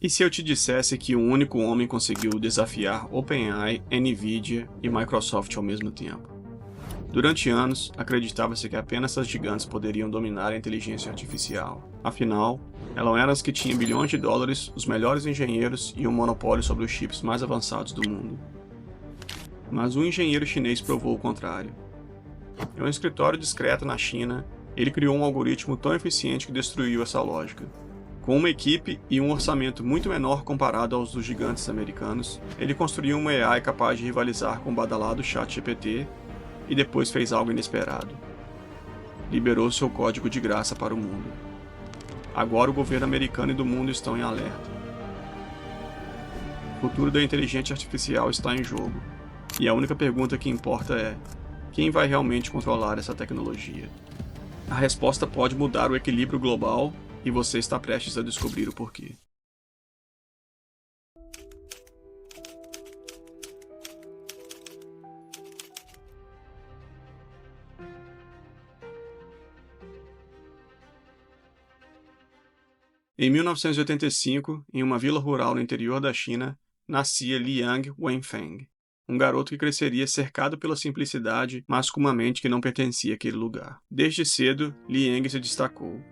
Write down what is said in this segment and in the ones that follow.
E se eu te dissesse que um único homem conseguiu desafiar OpenAI, Nvidia e Microsoft ao mesmo tempo? Durante anos, acreditava-se que apenas essas gigantes poderiam dominar a inteligência artificial. Afinal, elas eram as que tinham bilhões de dólares, os melhores engenheiros e um monopólio sobre os chips mais avançados do mundo. Mas um engenheiro chinês provou o contrário. Em um escritório discreto na China, ele criou um algoritmo tão eficiente que destruiu essa lógica. Com uma equipe e um orçamento muito menor comparado aos dos gigantes americanos, ele construiu uma AI capaz de rivalizar com o badalado ChatGPT e depois fez algo inesperado. Liberou seu código de graça para o mundo. Agora o governo americano e do mundo estão em alerta. O futuro da inteligência artificial está em jogo. E a única pergunta que importa é: quem vai realmente controlar essa tecnologia? A resposta pode mudar o equilíbrio global e você está prestes a descobrir o porquê. Em 1985, em uma vila rural no interior da China, nascia Liang Wenfeng, um garoto que cresceria cercado pela simplicidade, mas com uma mente que não pertencia àquele lugar. Desde cedo, Liang se destacou.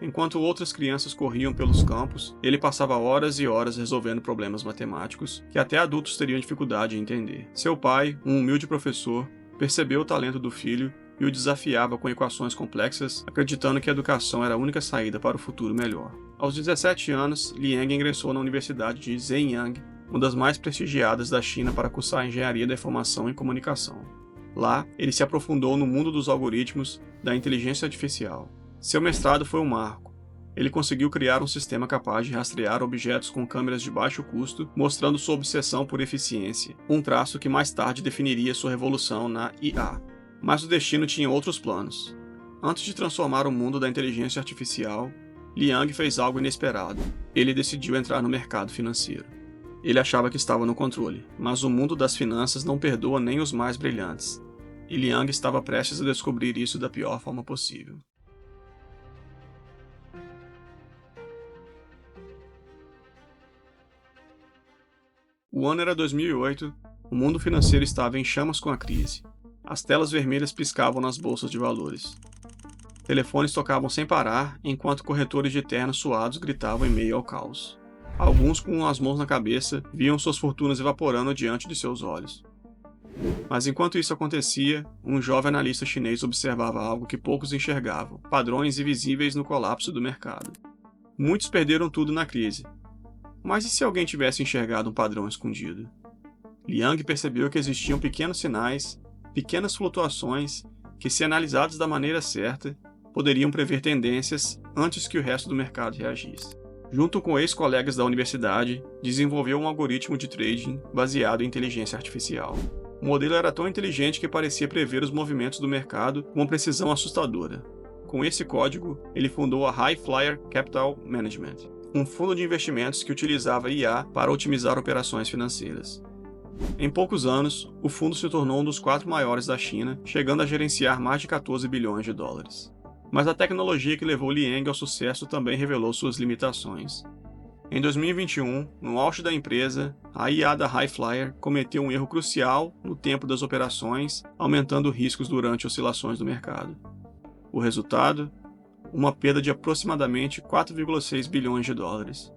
Enquanto outras crianças corriam pelos campos, ele passava horas e horas resolvendo problemas matemáticos que até adultos teriam dificuldade em entender. Seu pai, um humilde professor, percebeu o talento do filho e o desafiava com equações complexas, acreditando que a educação era a única saída para o futuro melhor. Aos 17 anos, Liang ingressou na Universidade de Zhejiang, uma das mais prestigiadas da China para cursar Engenharia da Informação e Comunicação. Lá, ele se aprofundou no mundo dos algoritmos da inteligência artificial. Seu mestrado foi um marco. Ele conseguiu criar um sistema capaz de rastrear objetos com câmeras de baixo custo, mostrando sua obsessão por eficiência, um traço que mais tarde definiria sua revolução na IA. Mas o destino tinha outros planos. Antes de transformar o mundo da inteligência artificial, Liang fez algo inesperado. Ele decidiu entrar no mercado financeiro. Ele achava que estava no controle, mas o mundo das finanças não perdoa nem os mais brilhantes. E Liang estava prestes a descobrir isso da pior forma possível. O ano era 2008, o mundo financeiro estava em chamas com a crise. As telas vermelhas piscavam nas bolsas de valores. Telefones tocavam sem parar, enquanto corretores de ternos suados gritavam em meio ao caos. Alguns, com as mãos na cabeça, viam suas fortunas evaporando diante de seus olhos. Mas enquanto isso acontecia, um jovem analista chinês observava algo que poucos enxergavam: padrões invisíveis no colapso do mercado. Muitos perderam tudo na crise. Mas e se alguém tivesse enxergado um padrão escondido? Liang percebeu que existiam pequenos sinais, pequenas flutuações, que, se analisados da maneira certa, poderiam prever tendências antes que o resto do mercado reagisse. Junto com ex-colegas da universidade, desenvolveu um algoritmo de trading baseado em inteligência artificial. O modelo era tão inteligente que parecia prever os movimentos do mercado com uma precisão assustadora. Com esse código, ele fundou a High Flyer Capital Management, um fundo de investimentos que utilizava IA para otimizar operações financeiras. Em poucos anos, o fundo se tornou um dos 4 maiores da China, chegando a gerenciar mais de 14 bilhões de dólares. Mas a tecnologia que levou Liang ao sucesso também revelou suas limitações. Em 2021, no auge da empresa, a IA da High Flyer cometeu um erro crucial no tempo das operações, aumentando riscos durante oscilações do mercado. O resultado? Uma perda de aproximadamente 4,6 bilhões de dólares.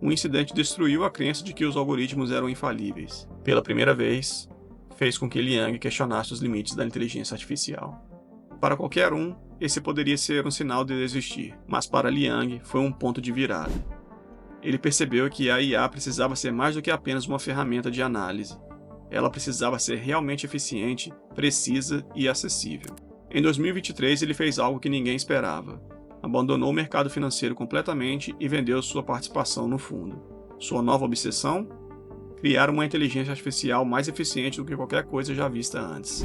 O incidente destruiu a crença de que os algoritmos eram infalíveis. Pela primeira vez, fez com que Liang questionasse os limites da inteligência artificial. Para qualquer um, esse poderia ser um sinal de desistir, mas para Liang foi um ponto de virada. Ele percebeu que a IA precisava ser mais do que apenas uma ferramenta de análise. Ela precisava ser realmente eficiente, precisa e acessível. Em 2023, ele fez algo que ninguém esperava. Abandonou o mercado financeiro completamente e vendeu sua participação no fundo. Sua nova obsessão? Criar uma inteligência artificial mais eficiente do que qualquer coisa já vista antes.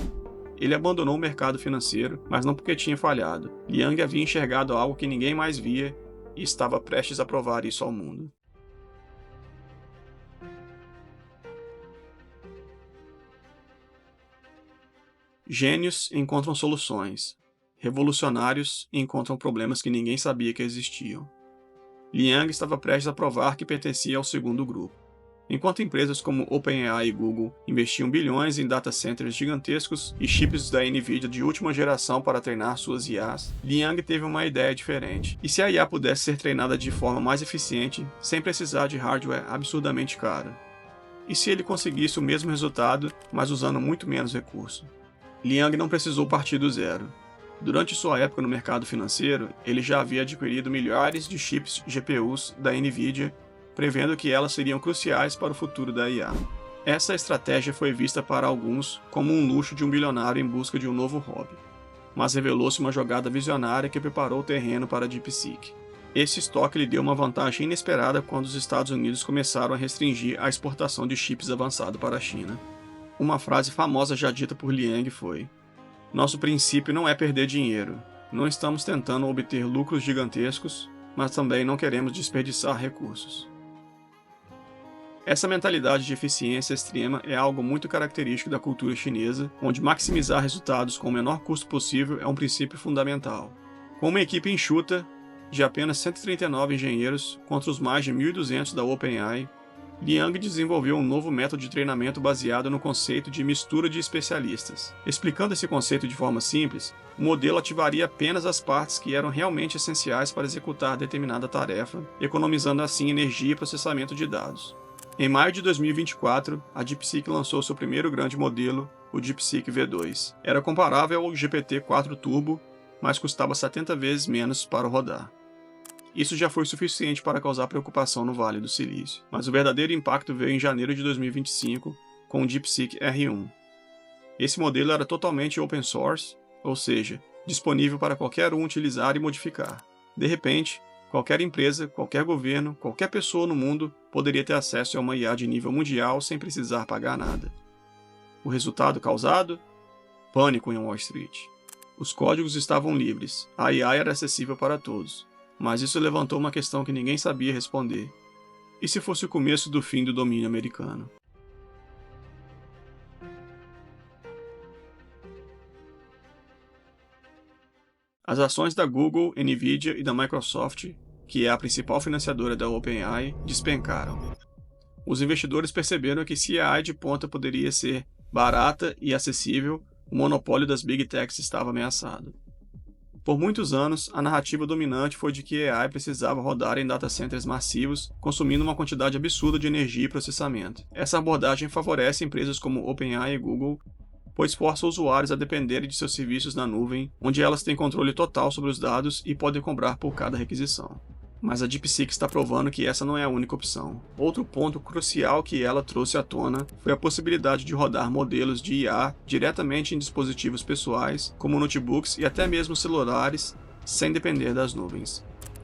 Ele abandonou o mercado financeiro, mas não porque tinha falhado. Liang havia enxergado algo que ninguém mais via e estava prestes a provar isso ao mundo. Gênios encontram soluções. Revolucionários encontram problemas que ninguém sabia que existiam. Liang estava prestes a provar que pertencia ao segundo grupo. Enquanto empresas como OpenAI e Google investiam bilhões em data centers gigantescos e chips da Nvidia de última geração para treinar suas IAs, Liang teve uma ideia diferente. E se a IA pudesse ser treinada de forma mais eficiente, sem precisar de hardware absurdamente caro? E se ele conseguisse o mesmo resultado, mas usando muito menos recurso? Liang não precisou partir do zero. Durante sua época no mercado financeiro, ele já havia adquirido milhares de chips GPUs da Nvidia, prevendo que elas seriam cruciais para o futuro da IA. Essa estratégia foi vista para alguns como um luxo de um bilionário em busca de um novo hobby, mas revelou-se uma jogada visionária que preparou o terreno para a DeepSeek. Esse estoque lhe deu uma vantagem inesperada quando os Estados Unidos começaram a restringir a exportação de chips avançados para a China. Uma frase famosa já dita por Liang foi: "Nosso princípio não é perder dinheiro. Não estamos tentando obter lucros gigantescos, mas também não queremos desperdiçar recursos." Essa mentalidade de eficiência extrema é algo muito característico da cultura chinesa, onde maximizar resultados com o menor custo possível é um princípio fundamental. Com uma equipe enxuta, de apenas 139 engenheiros contra os mais de 1.200 da OpenAI, Liang desenvolveu um novo método de treinamento baseado no conceito de mistura de especialistas. Explicando esse conceito de forma simples, o modelo ativaria apenas as partes que eram realmente essenciais para executar determinada tarefa, economizando assim energia e processamento de dados. Em maio de 2024, a DeepSeek lançou seu primeiro grande modelo, o DeepSeek V2. Era comparável ao GPT-4 Turbo, mas custava 70 vezes menos para rodar. Isso já foi suficiente para causar preocupação no Vale do Silício, mas o verdadeiro impacto veio em janeiro de 2025 com o DeepSeek R1. Esse modelo era totalmente open source, ou seja, disponível para qualquer um utilizar e modificar. De repente, qualquer empresa, qualquer governo, qualquer pessoa no mundo poderia ter acesso a uma IA de nível mundial sem precisar pagar nada. O resultado causado? Pânico em Wall Street. Os códigos estavam livres, a IA era acessível para todos, mas isso levantou uma questão que ninguém sabia responder. E se fosse o começo do fim do domínio americano? As ações da Google, Nvidia e da Microsoft, que é a principal financiadora da OpenAI, despencaram. Os investidores perceberam que se a AI de ponta poderia ser barata e acessível, o monopólio das Big Techs estava ameaçado. Por muitos anos, a narrativa dominante foi de que a AI precisava rodar em data centers massivos, consumindo uma quantidade absurda de energia e processamento. Essa abordagem favorece empresas como OpenAI e Google, pois força usuários a dependerem de seus serviços na nuvem, onde elas têm controle total sobre os dados e podem cobrar por cada requisição. Mas a DeepSeek está provando que essa não é a única opção. Outro ponto crucial que ela trouxe à tona foi a possibilidade de rodar modelos de IA diretamente em dispositivos pessoais, como notebooks e até mesmo celulares, sem depender das nuvens.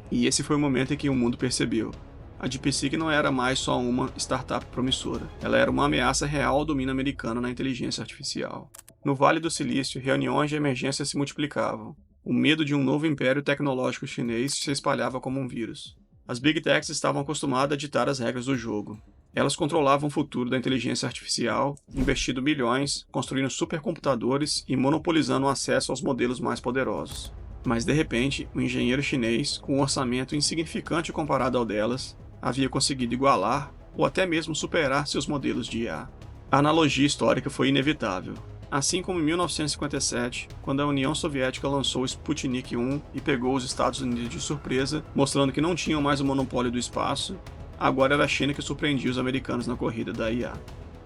E esse foi o momento em que o mundo percebeu: a DeepSeek não era mais só uma startup promissora, ela era uma ameaça real ao domínio americano na inteligência artificial. No Vale do Silício, reuniões de emergência se multiplicavam. O medo de um novo império tecnológico chinês se espalhava como um vírus. As Big Techs estavam acostumadas a ditar as regras do jogo. Elas controlavam o futuro da inteligência artificial, investindo bilhões, construindo supercomputadores e monopolizando o acesso aos modelos mais poderosos. Mas de repente, um engenheiro chinês, com um orçamento insignificante comparado ao delas, havia conseguido igualar ou até mesmo superar seus modelos de IA. A analogia histórica foi inevitável. Assim como em 1957, quando a União Soviética lançou o Sputnik 1 e pegou os Estados Unidos de surpresa, mostrando que não tinham mais o monopólio do espaço, agora era a China que surpreendia os americanos na corrida da IA.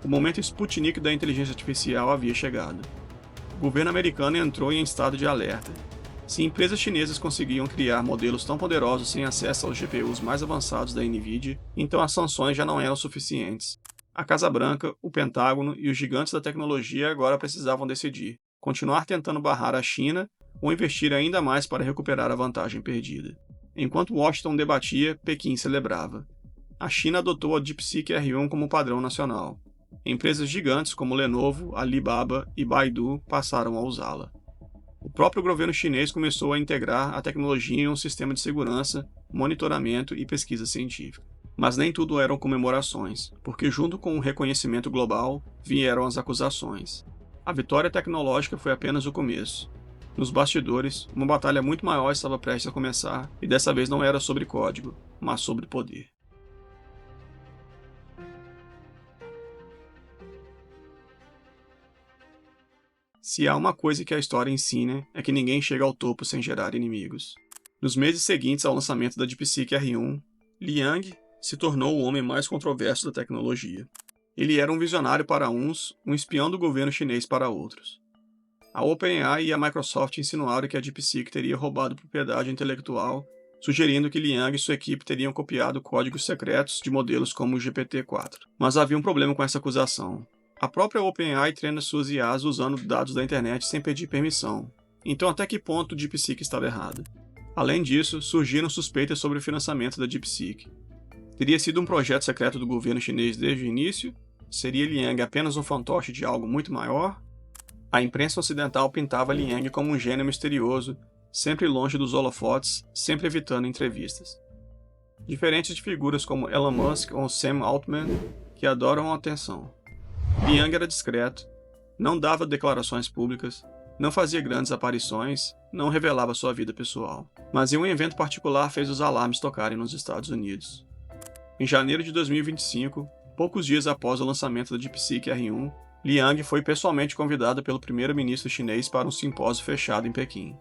O momento Sputnik da inteligência artificial havia chegado. O governo americano entrou em estado de alerta. Se empresas chinesas conseguiam criar modelos tão poderosos sem acesso aos GPUs mais avançados da Nvidia, então as sanções já não eram suficientes. A Casa Branca, o Pentágono e os gigantes da tecnologia agora precisavam decidir: continuar tentando barrar a China ou investir ainda mais para recuperar a vantagem perdida. Enquanto Washington debatia, Pequim celebrava. A China adotou a DeepSeek R1 como padrão nacional. Empresas gigantes como Lenovo, Alibaba e Baidu passaram a usá-la. O próprio governo chinês começou a integrar a tecnologia em um sistema de segurança, monitoramento e pesquisa científica. Mas nem tudo eram comemorações, porque junto com o reconhecimento global, vieram as acusações. A vitória tecnológica foi apenas o começo. Nos bastidores, uma batalha muito maior estava prestes a começar, e dessa vez não era sobre código, mas sobre poder. Se há uma coisa que a história ensina, é que ninguém chega ao topo sem gerar inimigos. Nos meses seguintes ao lançamento da DeepSeek R1, Liang se tornou o homem mais controverso da tecnologia. Ele era um visionário para uns, um espião do governo chinês para outros. A OpenAI e a Microsoft insinuaram que a DeepSeek teria roubado propriedade intelectual, sugerindo que Liang e sua equipe teriam copiado códigos secretos de modelos como o GPT-4. Mas havia um problema com essa acusação. A própria OpenAI treina suas IAs usando dados da internet sem pedir permissão. Então até que ponto o DeepSeek estava errado? Além disso, surgiram suspeitas sobre o financiamento da DeepSeek. Teria sido um projeto secreto do governo chinês desde o início? Seria Liang apenas um fantoche de algo muito maior? A imprensa ocidental pintava Liang como um gênio misterioso, sempre longe dos holofotes, sempre evitando entrevistas. Diferente de figuras como Elon Musk ou Sam Altman, que adoram a atenção. Liang era discreto, não dava declarações públicas, não fazia grandes aparições, não revelava sua vida pessoal. Mas em um evento particular fez os alarmes tocarem nos Estados Unidos. Em janeiro de 2025, poucos dias após o lançamento da DeepSeek R1, Liang foi pessoalmente convidado pelo primeiro-ministro chinês para um simpósio fechado em Pequim.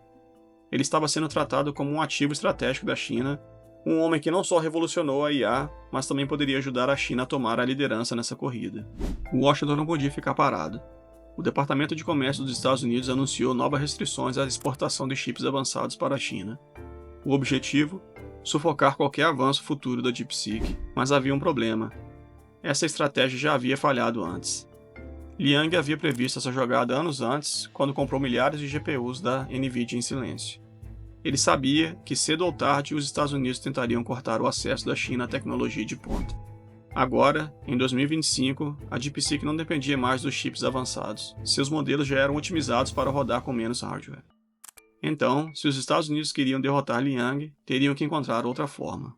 Ele estava sendo tratado como um ativo estratégico da China, um homem que não só revolucionou a IA, mas também poderia ajudar a China a tomar a liderança nessa corrida. Washington não podia ficar parado. O Departamento de Comércio dos Estados Unidos anunciou novas restrições à exportação de chips avançados para a China. O objetivo? Sufocar qualquer avanço futuro da DeepSeek. Mas havia um problema. Essa estratégia já havia falhado antes. Liang havia previsto essa jogada anos antes, quando comprou milhares de GPUs da NVIDIA em silêncio. Ele sabia que cedo ou tarde os Estados Unidos tentariam cortar o acesso da China à tecnologia de ponta. Agora, em 2025, a DeepSeek não dependia mais dos chips avançados. Seus modelos já eram otimizados para rodar com menos hardware. Então, se os Estados Unidos queriam derrotar Liang, teriam que encontrar outra forma.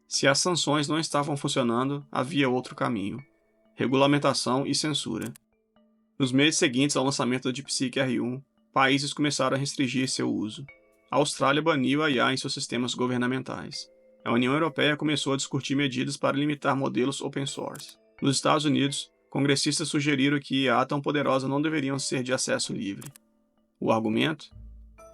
Se as sanções não estavam funcionando, havia outro caminho: regulamentação e censura. Nos meses seguintes ao lançamento da DeepSeek R1, países começaram a restringir seu uso. A Austrália baniu a IA em seus sistemas governamentais. A União Europeia começou a discutir medidas para limitar modelos open source. Nos Estados Unidos, congressistas sugeriram que IA tão poderosa não deveriam ser de acesso livre. O argumento?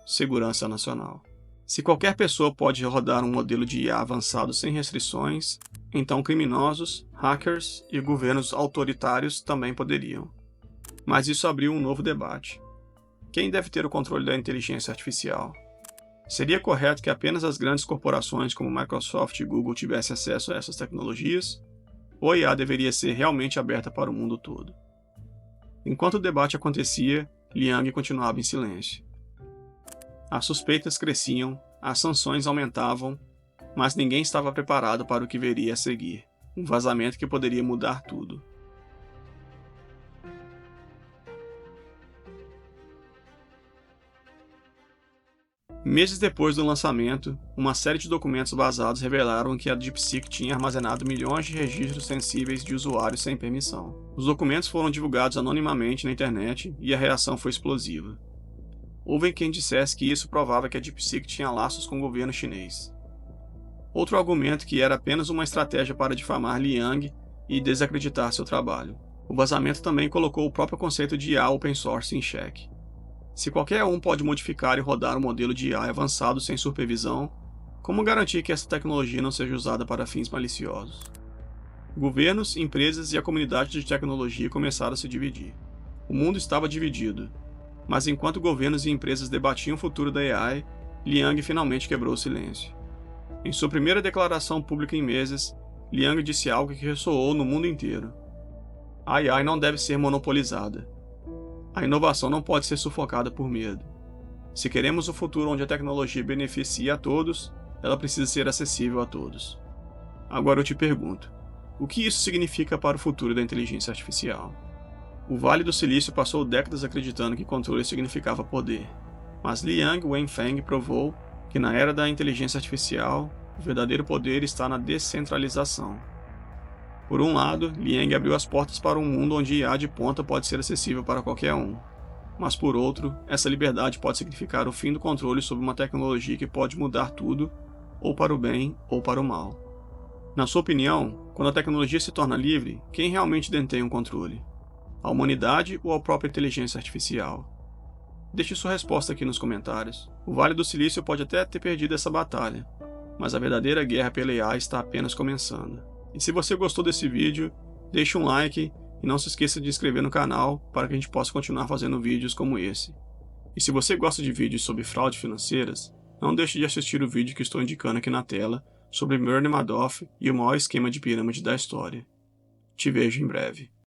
Segurança nacional. Se qualquer pessoa pode rodar um modelo de IA avançado sem restrições, então criminosos, hackers e governos autoritários também poderiam. Mas isso abriu um novo debate. Quem deve ter o controle da inteligência artificial? Seria correto que apenas as grandes corporações como Microsoft e Google tivessem acesso a essas tecnologias? Ou a IA deveria ser realmente aberta para o mundo todo? Enquanto o debate acontecia, Liang continuava em silêncio. As suspeitas cresciam, as sanções aumentavam, mas ninguém estava preparado para o que viria a seguir, um vazamento que poderia mudar tudo. Meses depois do lançamento, uma série de documentos vazados revelaram que a DeepSeek tinha armazenado milhões de registros sensíveis de usuários sem permissão. Os documentos foram divulgados anonimamente na internet e a reação foi explosiva. Houve quem dissesse que isso provava que a DeepSeek tinha laços com o governo chinês. Outro argumento que era apenas uma estratégia para difamar Liang e desacreditar seu trabalho. O vazamento também colocou o próprio conceito de IA open source em xeque. Se qualquer um pode modificar e rodar um modelo de IA avançado sem supervisão, como garantir que essa tecnologia não seja usada para fins maliciosos? Governos, empresas e a comunidade de tecnologia começaram a se dividir. O mundo estava dividido, mas enquanto governos e empresas debatiam o futuro da AI, Liang finalmente quebrou o silêncio. Em sua primeira declaração pública em meses, Liang disse algo que ressoou no mundo inteiro. A AI não deve ser monopolizada. A inovação não pode ser sufocada por medo. Se queremos um futuro onde a tecnologia beneficie a todos, ela precisa ser acessível a todos. Agora eu te pergunto, o que isso significa para o futuro da inteligência artificial? O Vale do Silício passou décadas acreditando que controle significava poder, mas Liang Wenfeng provou que na era da inteligência artificial, o verdadeiro poder está na descentralização. Por um lado, Liang abriu as portas para um mundo onde IA de ponta pode ser acessível para qualquer um. mas por outro, essa liberdade pode significar o fim do controle sobre uma tecnologia que pode mudar tudo, ou para o bem ou para o mal. Na sua opinião, quando a tecnologia se torna livre, quem realmente detém o controle? A humanidade ou a própria inteligência artificial? Deixe sua resposta aqui nos comentários. O Vale do Silício pode até ter perdido essa batalha, mas a verdadeira guerra pela IA está apenas começando. E se você gostou desse vídeo, deixe um like e não se esqueça de se inscrever no canal para que a gente possa continuar fazendo vídeos como esse. E se você gosta de vídeos sobre fraude financeiras, não deixe de assistir o vídeo que estou indicando aqui na tela sobre Bernie Madoff e o maior esquema de pirâmide da história. Te vejo em breve.